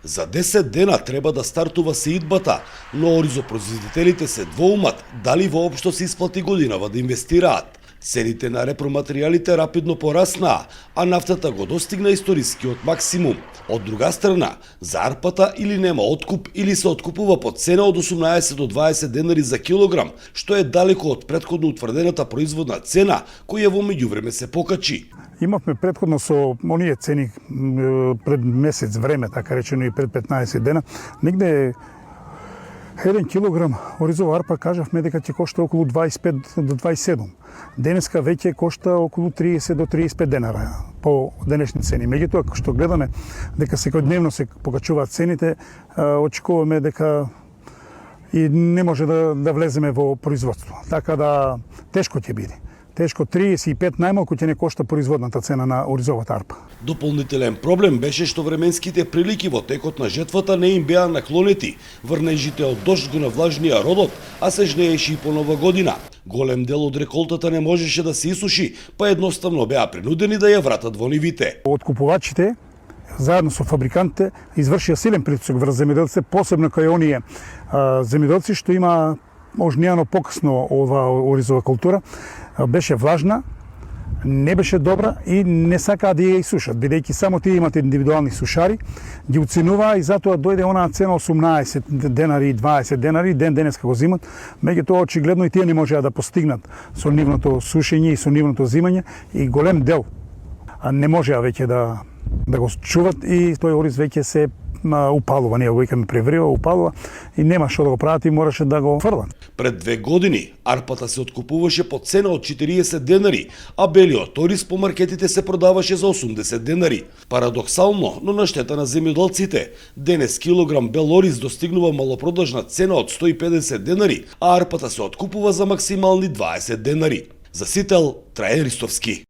За 10 дена треба да стартува сеидбата, но оризопроизводителите се двоумат дали воопшто се исплати годинава да инвестираат. Цените на репроматеријалите рапидно пораснаа, а нафтата го достигна историскиот максимум. Од друга страна, за арпата или нема откуп или се откупува по цена од 18 до 20 денари за килограм, што е далеко од претходно утврдената производна цена, која во меѓувреме се покачи. Имавме претходно со оние цени пред месец време, така речено и пред 15 дена, негде 1 килограм оризова арпа кажавме дека ќе кошта околу 25 до 27. Денеска веќе кошта околу 30 до 35 денара по денешни цени. Меѓутоа, што гледаме дека секојдневно се покачуваат цените, очекуваме дека и не може да влеземе во производство. Така да тешко ќе биде. Тешко 35 најмалку ќе не кошта производната цена на оризовата арпа. Дополнителен проблем беше што временските прилики во текот на жетвата не им беа наклонети. Врнежите од дожд го навлажнија родот, а се жнееше и по Нова година. Голем дел од реколтата не можеше да се исуши, па едноставно беа принудени да ја вратат во нивите. Откупувачите заедно со фабрикантите извршија силен притисок врз земјоделците, посебно кај оние земјоделци што има ожнијано покасно ова оризова култура, беше влажна, не беше добра и не сакаа да ја исушат, бидејќи само тие имат индивидуални сушари, ги уценуваа и затоа дојде онаа цена 18 денари и 20 денари, денеска го зимат, меѓутоа очигледно и тие не можеа да постигнат со нивното сушење и со нивното зимање и голем дел не можеа веќе да го чуват и тој ориз веќе се упалува, ние го викаме преврива, упалува и нема што да го прават и мораше да го фрлат. Пред 2 години арпата се откупуваше по цена од 40 денари, а белиот ориз по маркетите се продаваше за 80 денари. Парадоксално, но на штета на земјоделците, денес килограм бел ориз достигнува малопродажна цена од 150 денари, а арпата се откупува за максимални 20 денари. За Сител, Трајан Ристовски.